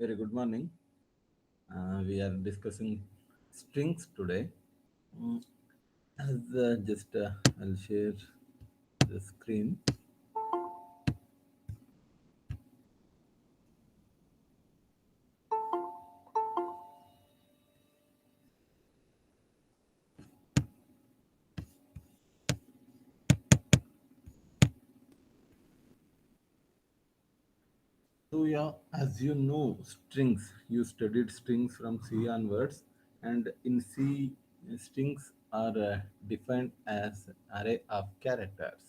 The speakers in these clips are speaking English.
Very good morning. We are discussing strings today. Mm, I'll share the screen. So yeah, as you know, strings. You studied strings from C onwards, and in C, strings are defined as array of characters.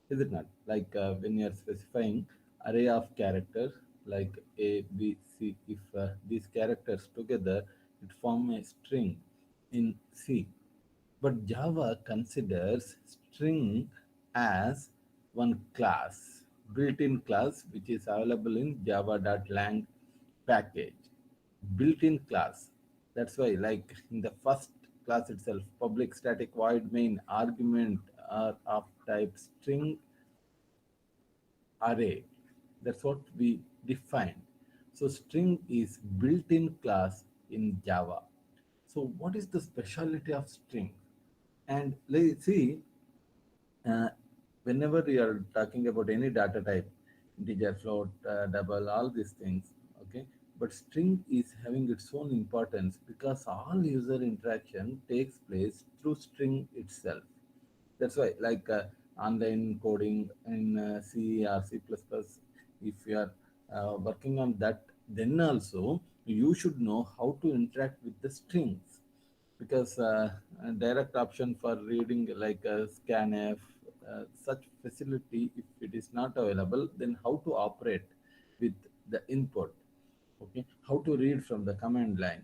Is it not? Like when you are specifying array of characters like A, B, C, if these characters together, it form a string in C. But Java considers string as one class, built-in class, which is available in java.lang package. Built-in class. That's why, like in the first class itself, public static void main argument are of type string array. That's what we defined. So string is built-in class in Java. So what is the specialty of string? And let's see, uh, whenever you are talking about any data type, integer, float, double, all these things, okay. But string is having its own importance because all user interaction takes place through string itself. That's why, like online coding in C or C++, if you are working on that, then also you should know how to interact with the strings because a direct option for reading like scanf, such facility, if it is not available, then how to operate with the input, okay, how to read from the command line,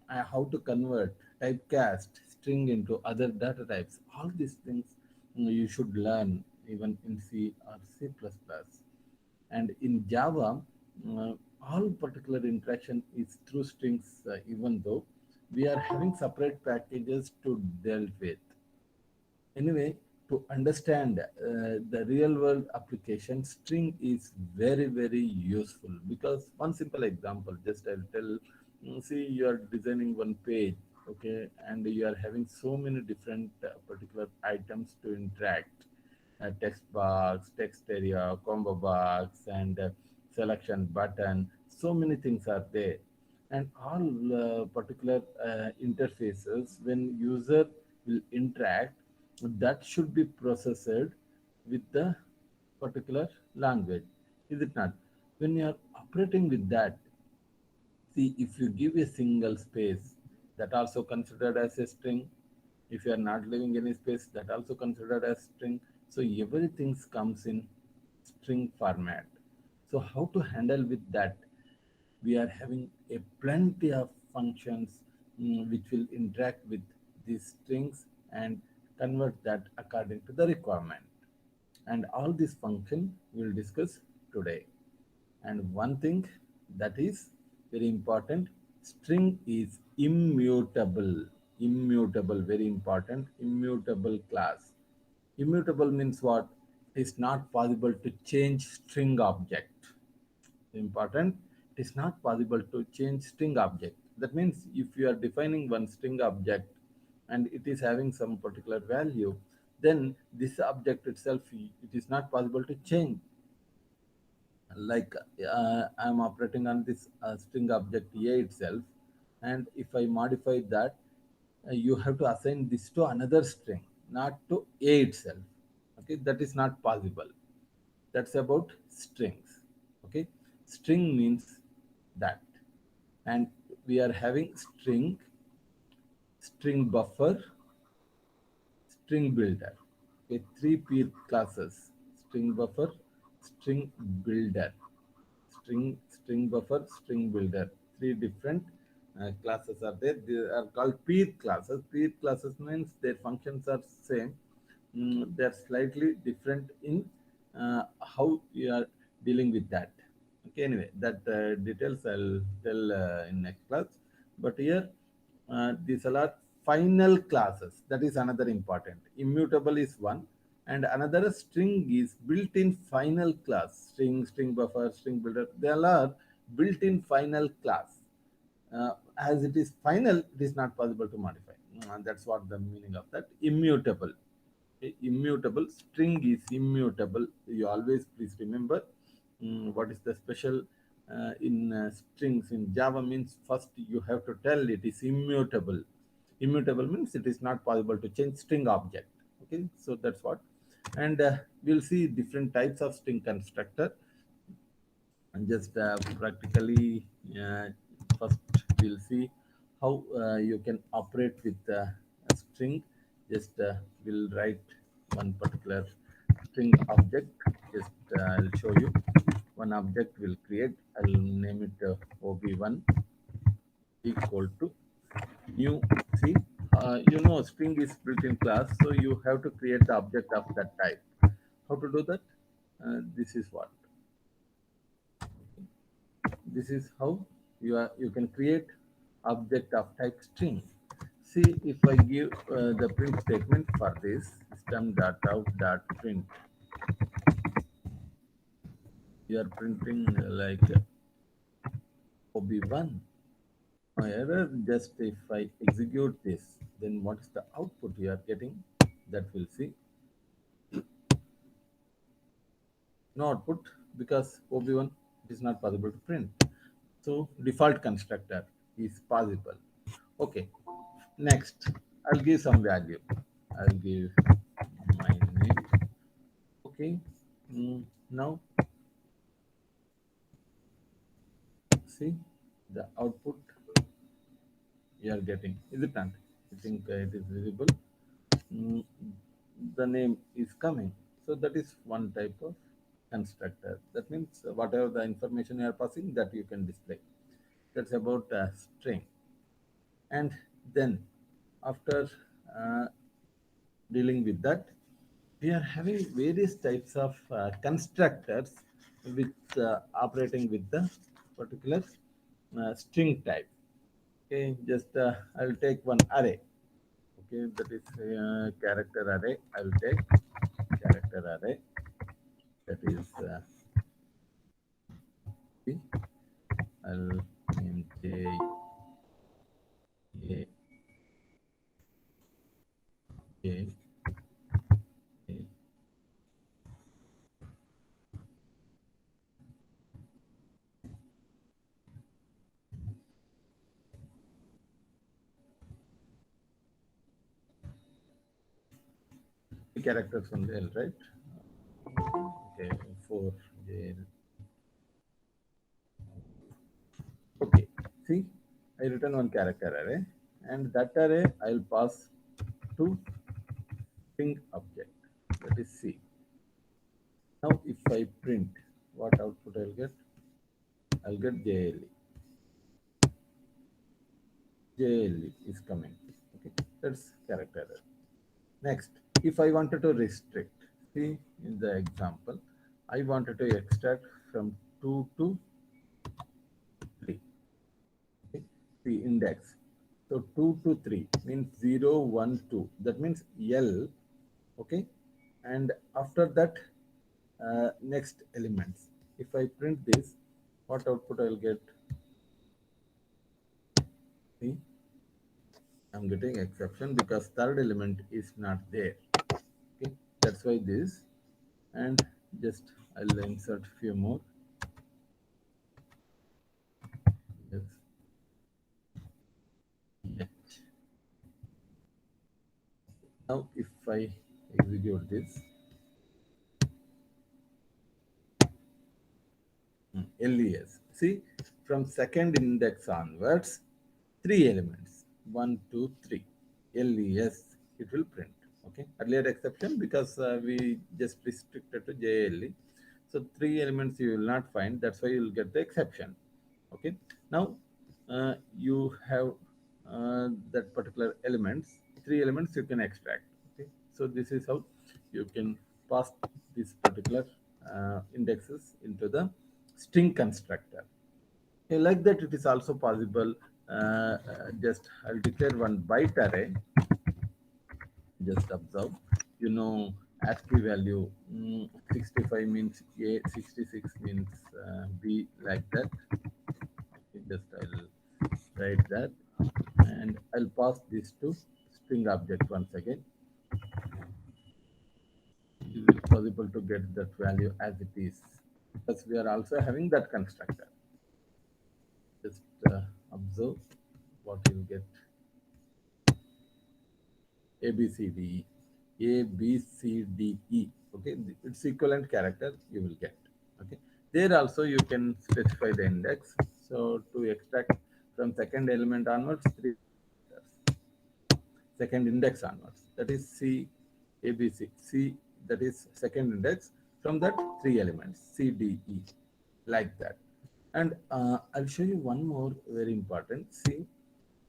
how to convert typecast string into other data types. All these things you should learn even in C or C++. And in Java, uh, all particular interaction is through strings, even though we are having separate packages to deal with. Anyway, to understand the real world application, string is very useful because one simple example, just I'll tell. See, you are designing one page, okay, and you are having so many different particular items to interact, text box, text area, combo box, and selection button. So many things are there, and all particular interfaces when user will interact, that should be processed with the particular language. Is it not? When you are operating with that, see, if you give a single space, that also considered as a string. If you are not leaving any space, that also considered as string. So everything comes in string format. So how to handle with that? We are having a plenty of functions which will interact with these strings and convert that according to the requirement. And all these function we'll discuss today. And one thing that is very important, string is immutable. Immutable, very important. Immutable class. Immutable means what? It's not possible to change string object. Important, it is not possible to change string object. That means if you are defining one string object and it is having some particular value, then this object itself, it is not possible to change. Like I'm operating on this string object A itself, and if I modify that, you have to assign this to another string, not to A itself. Okay, that is not possible. That's about strings. Okay, string means that. And we are having string, string buffer, string builder. Okay, three peer classes: string buffer, string builder, string buffer, string builder. Three different classes are there. They are called peer classes. Peer classes means their functions are same. They're slightly different in how you are dealing with that. Okay, anyway, that details I'll tell in next class. But here, these are final classes. That is another important. Immutable is one, and another string is built-in final class. String, string buffer, string builder. They all are built-in final class. As it is final, it is not possible to modify. That's what the meaning of that. Immutable. Immutable string is immutable. You always please remember what is the special in strings in Java means first you have to tell it is immutable. Immutable means it is not possible to change string object. Okay, so that's what. And we'll see different types of string constructor and just practically first we'll see how you can operate with a string. Just we'll write one particular string object. Just I'll show you one object will create. I'll name it ob1 equal to new. See, string is built-in class, so you have to create the object of that type. How to do that? This is what. This is how you can create object of type string. See, if I give the print statement for this system.out.print, you are printing like ob1 error. Just if I execute this, then what is the output you are getting? That we'll see. No output because ob1 it is not possible to print. So default constructor is possible. Okay. Next, I'll give some value. I'll give my name. Okay. Now, see the output you are getting. Is it not? I think it is visible. Mm, the name is coming. So that is one type of constructor. That means whatever the information you are passing, that you can display. That's about string. And then after uh, dealing with that, we are having various types of constructors with operating with the particular string type. Okay, just I'll take one array. Okay, that is character array. I'll take character array. That is I'll name A, A, A. Characters on the L, right? Okay, four J. Okay, see, I written one character array, and that array I'll pass to string object, that is C. Now, if I print, what output I'll get? I'll get JLE. JLE is coming. Okay, that's character array. Next, if I wanted to restrict, see in the example, I wanted to extract from 2 to 3. Okay, the index. So 2 to 3 means 0, 1, 2. That means L. Okay, and after that, next elements. If I print this, what output I'll get? See, I'm getting exception because third element is not there. Okay, that's why this, and just I'll insert few more. Yes. H. Now, if I execute this, LES. See, from second index onwards, 3 elements 1, 2, 3. LES, it will print. Okay, earlier exception because we just restricted to JLE. So 3 elements you will not find. That's why you will get the exception. Okay, now you have that particular elements. 3 elements you can extract. Okay, so this is how you can pass this particular indexes into the string constructor. Like that, it is also possible. Just I'll declare one byte array. Just observe, ASCII value 65 means A, 66 means B, like that. Just I'll write that, and I'll pass this to string object once again. Is it possible to get that value as it is? Because we are also having that constructor. Just observe what you'll get. A B C D E, A B C D E. Okay, its equivalent character you will get. Okay, there also you can specify the index. So to extract from second element onwards, three characters. Second index onwards. That is C, A, B, C. C, that is second index. From that, three elements, C, D, E, like that. And I'll show you one more very important. See,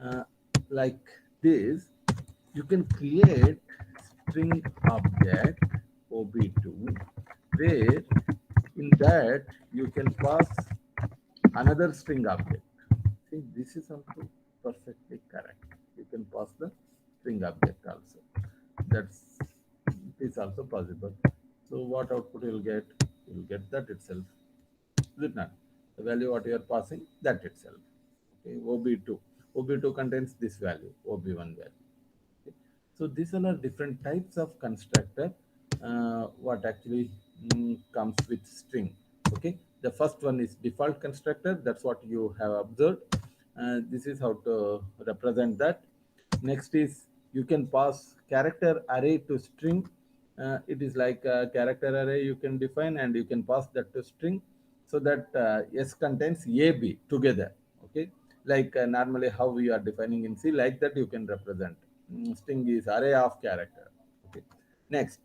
uh, like this, you can create string object OB2, where in that you can pass another string object. See, this is also perfectly correct. You can pass the string object also. That's it is also possible. So what output you'll get? You'll get that itself. Is it not? The value what you are passing, that itself. Okay, OB2. OB2 contains this value, OB1 value. Okay. So these all are different types of constructor. What actually comes with string. Okay. The first one is default constructor. That's what you have observed. This is how to represent that. Next is you can pass character array to string. It is like a character array you can define and you can pass that to string, so that S contains A, B together. Okay, like normally how we are defining in C, like that you can represent. String is array of character. Okay. Next,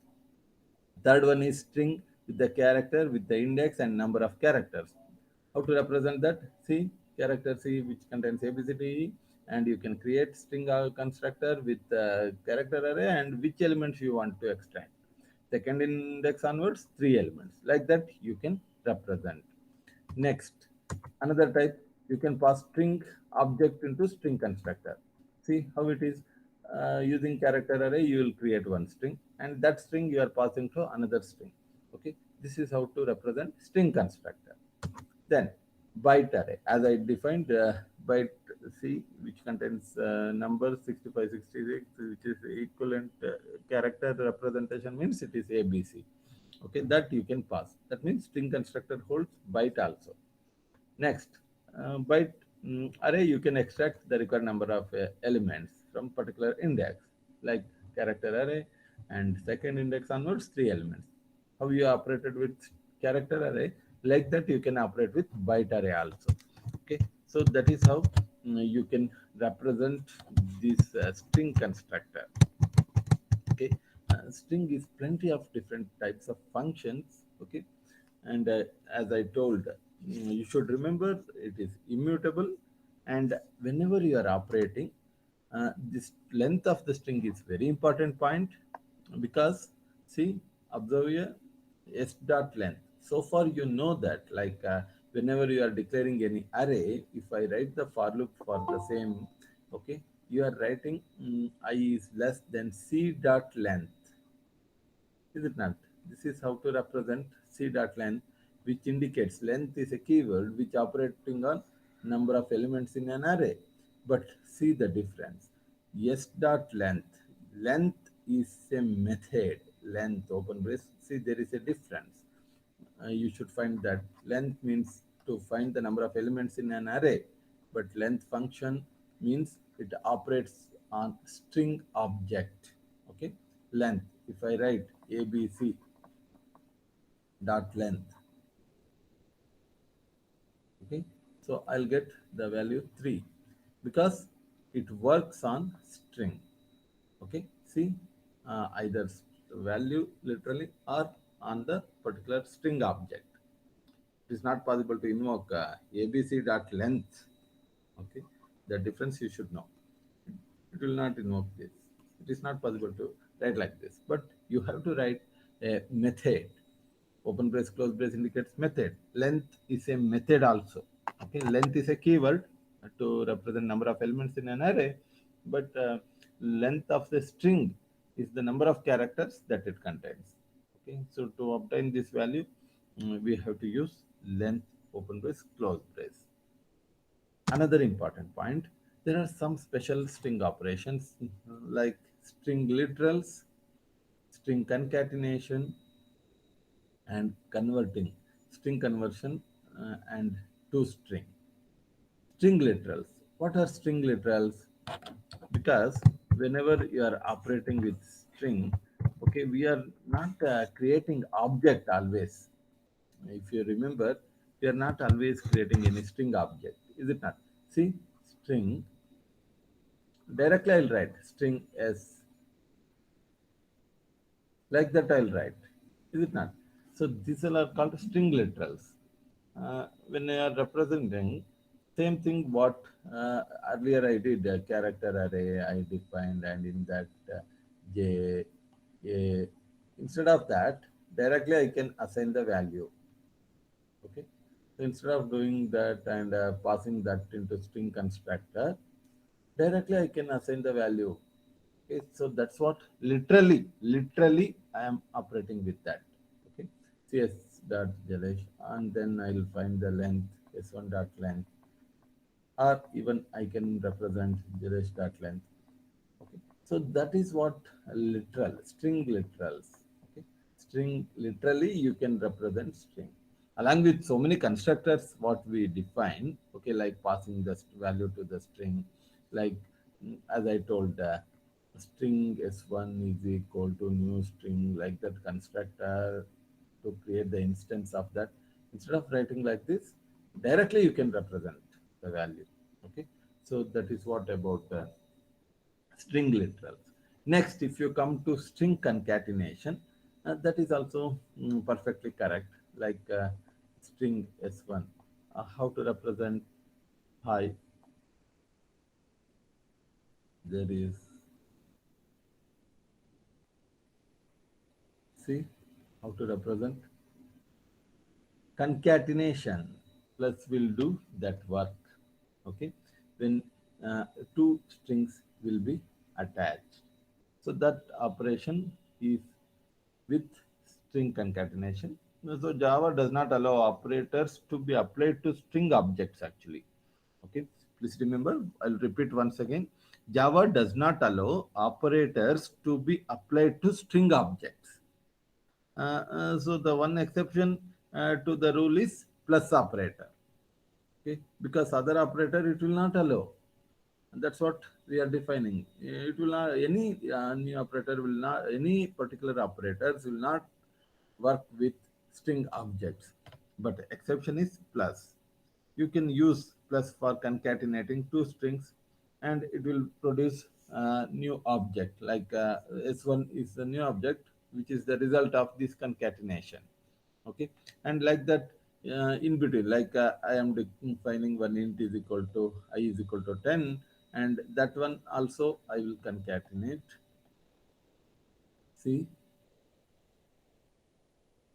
third one is string with the character with the index and number of characters. How to represent that? C, character C which contains ABCDE, and you can create string constructor with character array and which elements you want to extract. Second index onwards, three elements. Like that you can represent. Next, another type, you can pass string object into string constructor. See how it is. Using character array, you will create one string, and that string you are passing to another string. Okay, this is how to represent string constructor. Then byte array, as I defined, byte C, which contains number 65, 66, which is equivalent character representation, means it is ABC. Okay, that you can pass. That means string constructor holds byte also. Next, byte array, you can extract the required number of elements from particular index, like character array, and second index onwards, three elements. How you operated with character array, like that you can operate with byte array also. Okay, so that is how you can represent this string constructor. Okay, string is plenty of different types of functions. Okay, and as I told, you should remember it is immutable, and whenever you are operating, this length of the string is very important point, because see, observe here, s dot length. So far you know that, like whenever you are declaring any array, if I write the for loop for the same, okay, you are writing I is less than c dot length. Is it not? This is how to represent c dot length, which indicates length is a keyword which operating on number of elements in an array. But see the difference. S dot length. Length is a method. Length open brace. See, there is a difference. You should find that length means to find the number of elements in an array, but length function means it operates on string object. Okay, length. If I write ABC dot length, okay, so I'll get the value 3, because it works on string. Okay, see, either value literally or on the particular string object. It is not possible to invoke abc dot length. Okay, the difference you should know. It will not invoke this. It is not possible to write like this, but you have to write a method. Open brace, close brace indicates method. Length is a method also. Okay, length is a keyword to represent number of elements in an array, but length of the string is the number of characters that it contains. Okay, so to obtain this value, we have to use length, open brace, close brace. Another important point, there are some special string operations like string literals, string concatenation, and converting, string conversion, and to string. String literals. What are string literals? Because whenever you are operating with string, okay, we are not creating object always. If you remember, we are not always creating any string object, is it not? See, string, directly I'll write string s, like that I'll write, is it not? So these all are called string literals. When you are representing, same thing what earlier I did, a character array I defined, and in that j a, instead of that, directly I can assign the value. Okay, so instead of doing that and passing that into string constructor, directly I can assign the value. Okay, so that's what literally I am operating with that. Okay, cs dot Jalesh, and then I'll find the length s1 dot length, or even I can represent Jalesh dot length. Okay, so that is what literal string literals. Okay, string literally you can represent string along with so many constructors what we define. Okay, like passing the value to the string, like as I told, string s1 is equal to new string, like that constructor to create the instance of that. Instead of writing like this, directly you can represent the value. Okay, so that is what about string literals. Next, if you come to string concatenation, that is also perfectly correct. Like string s1, how to represent hi, there is, see how to represent concatenation plus will do that work. Okay, when uh, two strings will be attached, so that operation is with string concatenation. So Java does not allow operators to be applied to string objects actually. Okay, please remember, I'll repeat once again. Java does not allow operators to be applied to string objects. So the one exception to the rule is plus operator. Okay, because other operator it will not allow. And that's what we are defining. It will not, any new operator will not, any particular operators will not work with string objects. But exception is plus. You can use plus for concatenating two strings, and it will produce a new object. Like s1 is the new object, which is the result of this concatenation. Okay, and like that, in between, like I am defining one int is equal to I is equal to 10, and that one also I will concatenate. See,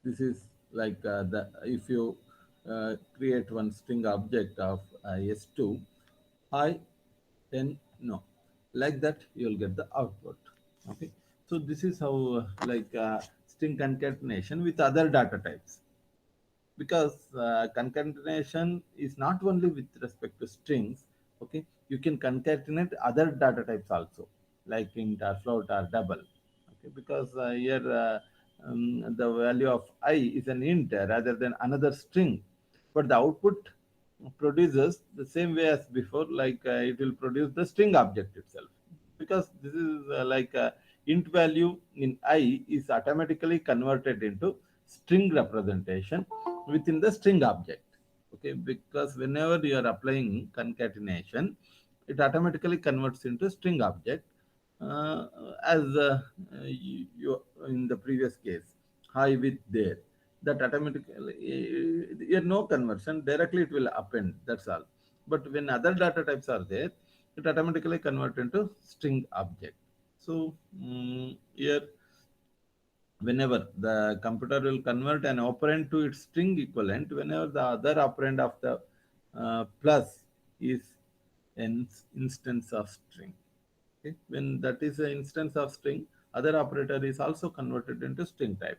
this is like the if you create one string object of s2 I, then no, like that you will get the output. Okay, so this is how like string concatenation with other data types, because concatenation is not only with respect to strings. Okay, you can concatenate other data types also, like int or float or double. Okay, because here the value of I is an int rather than another string, but the output produces the same way as before, like it will produce the string object itself, because this is like int value in I is automatically converted into string representation within the string object. Okay, because whenever you are applying concatenation, it automatically converts into string object, uh, as you in the previous case, hi with there, that automatically here no conversion, directly it will append, that's all. But when other data types are there, it automatically convert into string object. So here, whenever the computer will convert an operand to its string equivalent, whenever the other operand of the plus is an instance of string. Okay, when that is an instance of string, other operator is also converted into string type.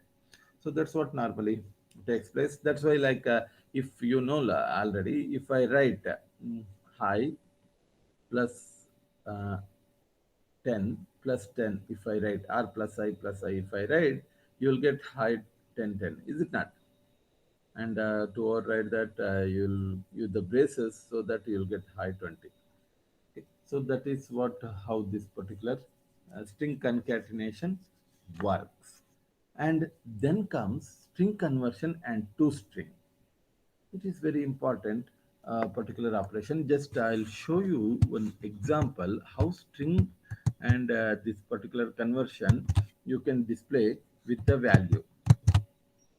So that's what normally takes place. That's why, like if you know already, if I write high plus uh, 10 plus 10 if I write, r plus I if I write, you'll get high 10 10, is it not? And to override that, you'll use the braces so that you'll get high 20. Okay. So that is what how this particular string concatenation works. And then comes string conversion and to string. It is very important particular operation. Just I'll show you one example how string and this particular conversion you can display with the value,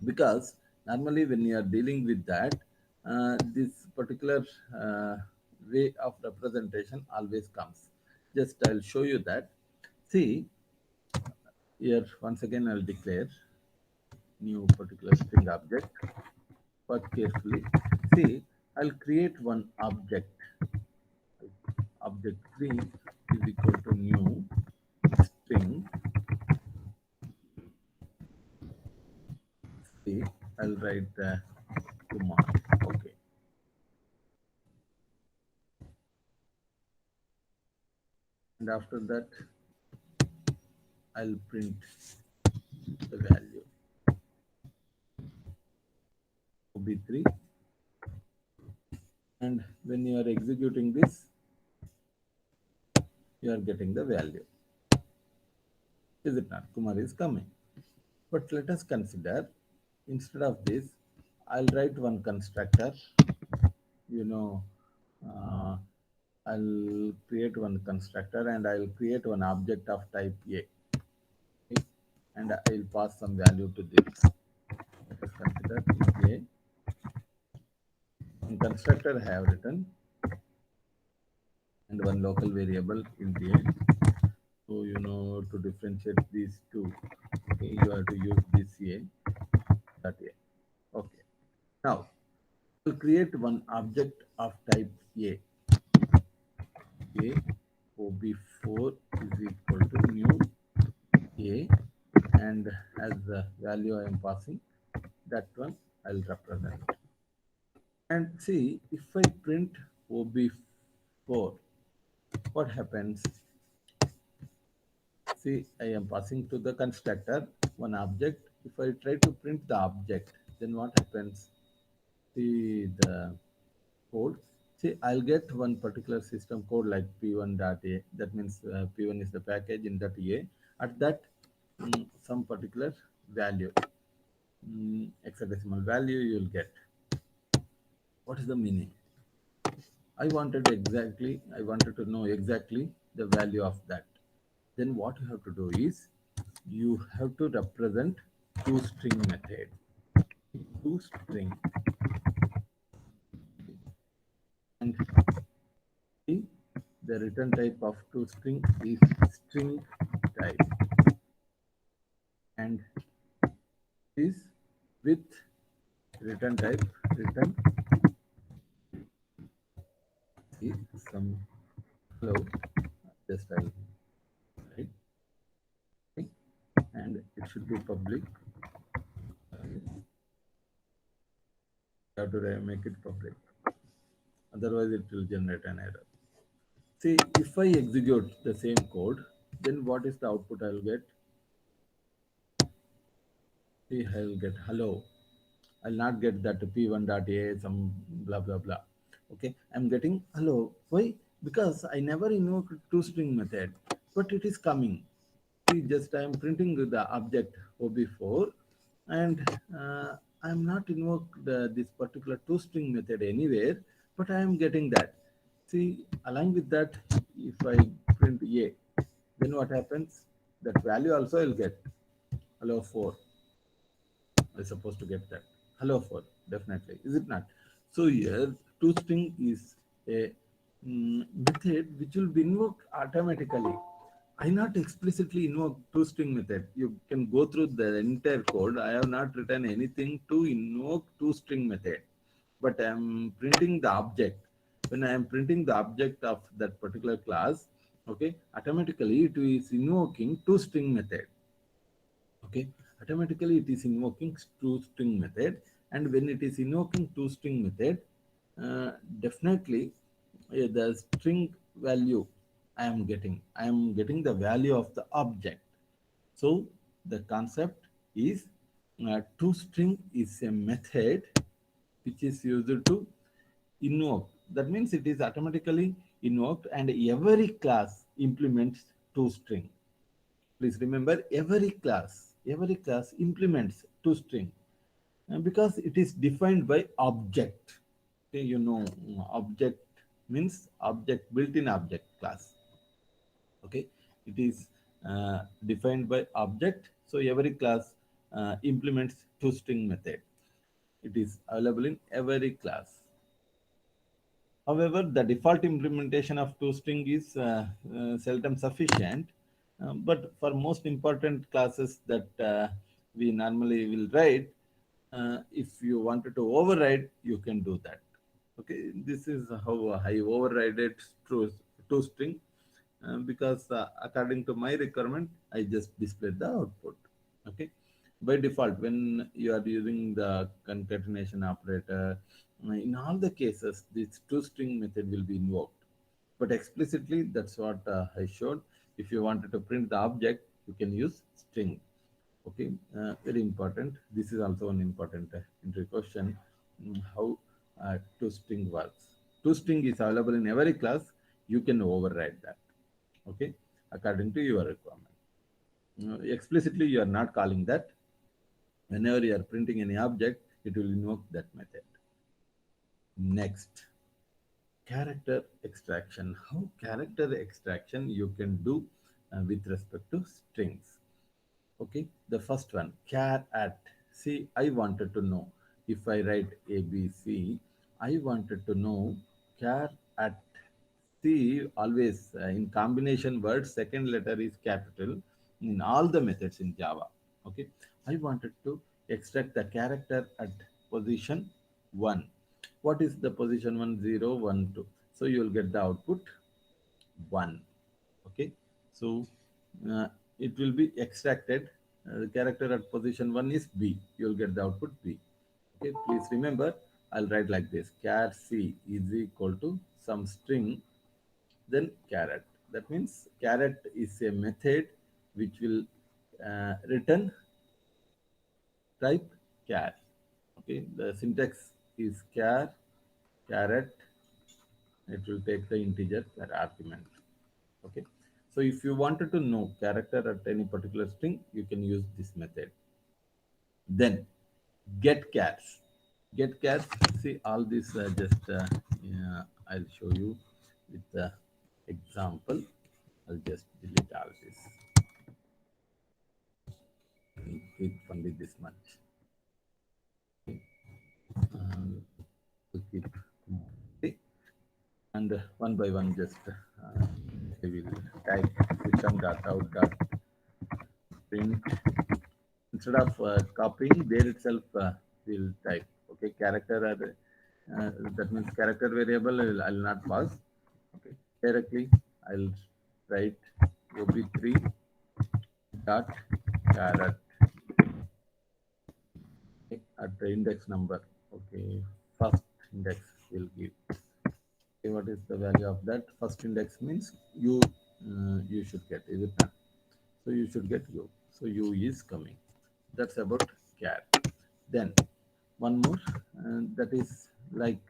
because normally when you are dealing with that, this particular uh, way of representation always comes. Just I'll show you that. See here, once again I'll declare new particular string object. Watch carefully. See, I'll create one object. Object 3 is equal to new string. See, I'll write Kumar. Okay. And after that, I'll print the value OB3. And when you are executing this, you are getting the value. Is it not? Kumar is coming. But let us consider, instead of this, I'll write one constructor. You know, uh, I'll create one constructor and I'll create one object of type A. Okay? And I'll pass some value to this. Let us consider A. In constructor I have written and one local variable in A. So you know, to differentiate these two, okay, you have to use this A dot A. Okay. Now we'll create one object of type A. A OB4 is equal to new A, and as the value I am passing, that one I'll represent. And see, if I print OB4, what happens? See, I am passing to the constructor one object. If I try to print the object, then what happens? See the code. See, I'll get one particular system code like p1.a. That means p1 is the package in that a. At that, some particular value, hexadecimal value, you'll get. What is the meaning? I wanted to know exactly the value of that. Then what you have to do is, you have to represent toString method. ToString, and see, the return type of toString is string type, and is with return type return is some hello. Just I'll write, okay, and it should be public. You have to make it public, otherwise it will generate an error. See, if I execute the same code, then what is the output I'll get? See, I'll get hello. I'll not get that p1.a some blah blah blah. Okay, I'm getting hello. Why? Because I never invoked toString method, but it is coming. See, just I am printing the object OB4, and I'm not invoked this particular toString method anywhere, but I am getting that. See, along with that, if I print A, then what happens? That value also I'll get hello 4. I supposed to get that. Hello for definitely, is it not? So here toString is a method which will be invoked automatically. I not explicitly invoke toString method. You can go through the entire code. I have not written anything to invoke toString method, but I am printing the object. When I am printing the object of that particular class, okay, automatically it is invoking toString method. Okay, automatically it is invoking toString method, and when it is invoking toString method, definitely the string value I am getting the value of the object. So the concept is toString is a method which is used to invoke. That means it is automatically invoked and every class implements toString. Please remember, every class implements toString because it is defined by object. Okay, object means object, built-in object class. Okay, it is defined by object. So every class implements toString method. It is available in every class. However, the default implementation of toString is seldom sufficient. But for most important classes that we normally will write, if you wanted to override, you can do that. Okay, this is how I overrided toString because according to my requirement, I just displayed the output. Okay, by default, when you are using the concatenation operator, in all the cases, this toString method will be invoked. But explicitly, that's what I showed. If you wanted to print the object, you can use string. Okay, very important. This is also an important entry question. How toString works. ToString is available in every class. You can override that. Okay, according to your requirement. Explicitly, you are not calling that. Whenever you are printing any object, it will invoke that method. Next, character extraction. How character extraction you can do with respect to strings. Okay, the first one, char at. See, I wanted to know if I write ABC, I wanted to know char at. See, always in combination words, second letter is capital in all the methods in Java. Okay, I wanted to extract the character at position 1. What is the position 1, 0, 1, 2? So you will get the output 1. Okay, so uh, it will be extracted. The character at position 1 is B. You will get the output B. Okay, please remember, I'll write like this: char C is equal to some string, then caret. That means caret is a method which will return type char. Okay, the syntax is char, caret. It will take the integer per argument. Okay, so if you wanted to know character at any particular string, you can use this method. Then get chars. Get chars. See, all this just yeah, I'll show you with the example. I'll just delete all this. Keep only this much. Um, to keep okay. And one by one, just I will type system.out.print. Instead of copying, there itself will type. Okay, character that means character variable. I'll not pass. Okay, directly I'll write ob3 dot caret, okay, at the index number. Okay, first index will give. Okay, what is the value of that? First index means you should get, is it not? So you should get u. So u is coming. That's about char. Then one more, that is like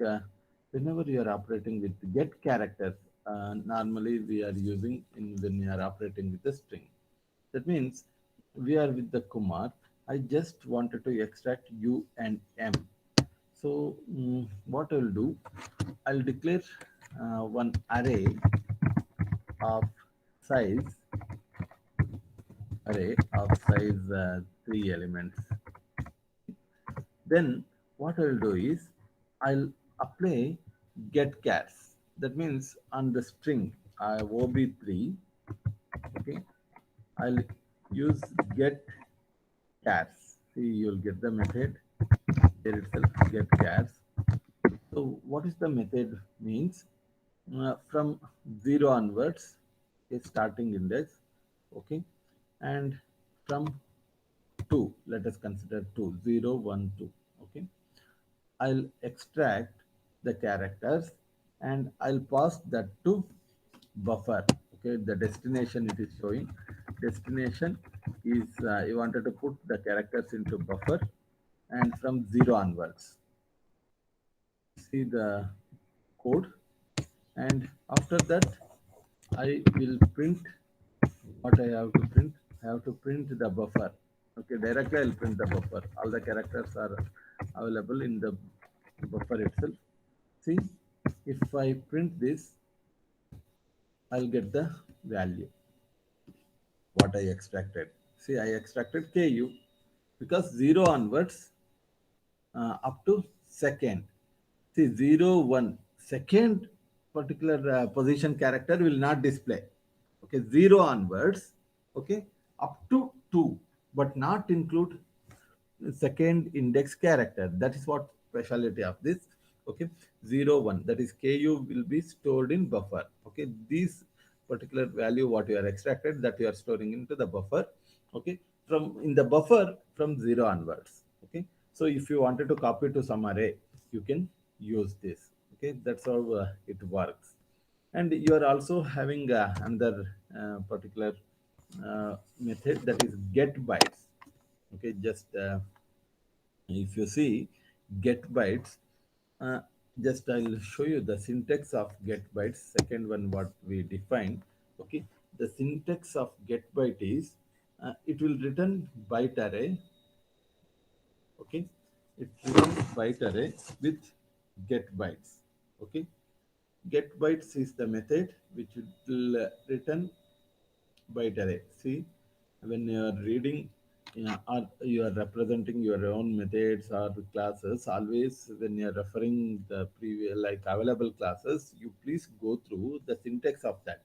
whenever you are operating with get characters, normally we are using in when you are operating with a string. That means we are with the Kumar. I just wanted to extract u and m. So what I'll do, I'll declare one array of size array of size 3 elements. Then what I'll do is I'll apply get chars. That means on the string ob3, okay, I'll use get chars. See, you'll get the method there itself, get chars. So what is the method means? From 0 onwards, a starting index, okay, and from 2, let us consider 2, 0, 1, 2, okay. I'll extract the characters and I'll pass that to buffer. Okay, the destination it is showing. Destination is you wanted to put the characters into buffer, and from 0 onwards. See the code, and after that I will print what I have to print. I have to print the buffer. Okay, directly I'll print the buffer. All the characters are available in the buffer itself. See, if I print this, I'll get the value what I extracted. See, I extracted KU because 0 onwards up to second. See, 0, 1 second particular position character will not display. Okay, 0 onwards, okay, up to 2, but not include second index character. That is what speciality of this. Okay, 0, 1, that is KU will be stored in buffer. Okay, this particular value what you are extracted, that you are storing into the buffer. Okay, from in the buffer from 0 onwards. Okay, so if you wanted to copy to some array, you can use this. Okay, that's how it works. And you are also having another particular method, that is get bytes. Okay, just if you see get bytes, uh, just I'll show you the syntax of get bytes. Second one what we define. Okay, the syntax of get byte is it will return byte array. Okay, it returns byte array with get bytes. Okay, get bytes is the method which will return byte array. See, when you are reading or you are representing your own methods or classes, always when you are referring the previous like available classes, you please go through the syntax of that.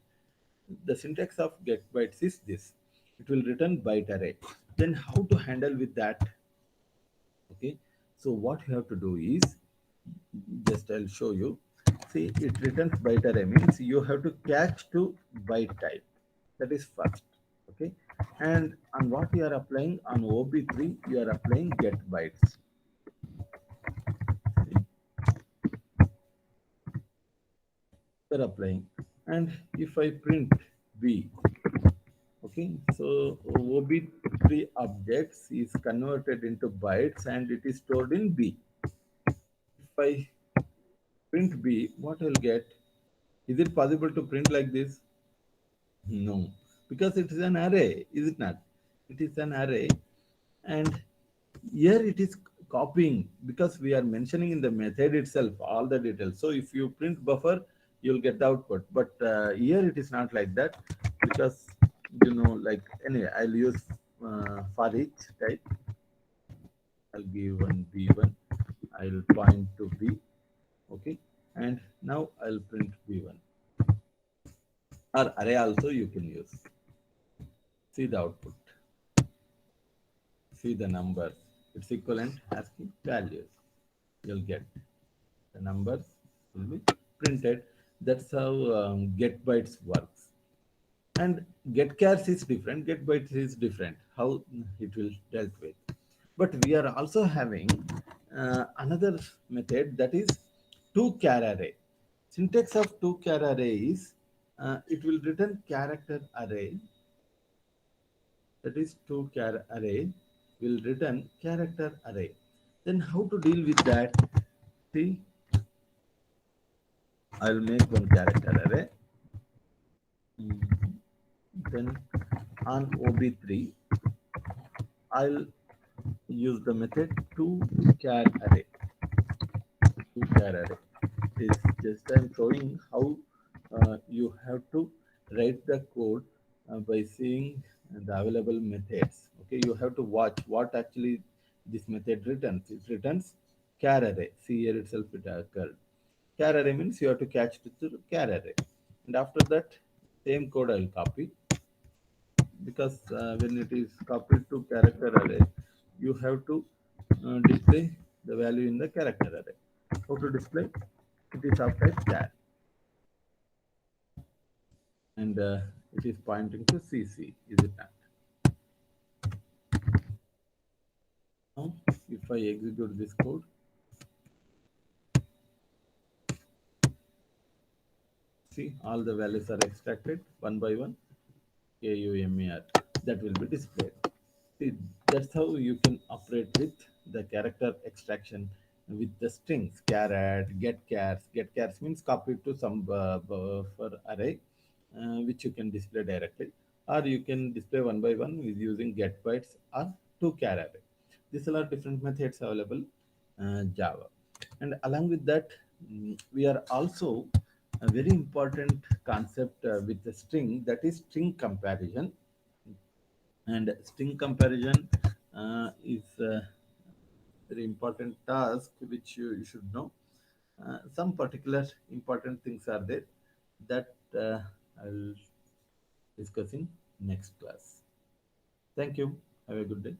The syntax of get bytes is this. It will return byte array. Then how to handle with that? Okay. So what you have to do is, just I'll show you. See, it returns byte array means you have to catch to byte type. That is first. Okay. And on what you are applying on OB3, you are applying get bytes. See, you are applying. And if I print B, okay, so OB3 objects is converted into bytes and it is stored in B. If I print B, what I'll get? Is it possible to print like this? No, because it is an array, is it not? It is an array, and here it is copying because we are mentioning in the method itself all the details. So if you print buffer, you'll get the output. But here it is not like that because like anyway, I'll use for each type. I'll give one B1. I'll point to B. Okay, and now I'll print B1 or array also you can use. See the output. See the numbers. It's equivalent ASCII values. You'll get the numbers will be printed. That's how get bytes works. And get chars is different. Get bytes is different. How it will dealt with. But we are also having another method, that is two char array. Syntax of two char array is it will return character array, that is two char array will return character array. Then how to deal with that? See, I'll make one character array. Then on OB3, I'll use the method to char array. To char array. It is just I'm showing how you have to write the code by seeing the available methods. Okay, you have to watch what actually this method returns. It returns char array. See here itself it occurred. Char array means you have to catch to the char array. And after that, same code I'll copy because when it is copied to character array, you have to display the value in the character array. How to display? It is of type char, and it is pointing to CC. Is it not? Now, if I execute this code, See, all the values are extracted one by one. KUMER, that will be displayed. See, that's how you can operate with the character extraction with the strings caret, get chars means copied to some buffer array, which you can display directly, or you can display one by one with using get bytes or to char array. These are different methods available Java. And along with that, we are also a very important concept with the string, that is string comparison. And string comparison is a very important task which you should know. Some particular important things are there that I'll discuss in next class. Thank you. Have a good day.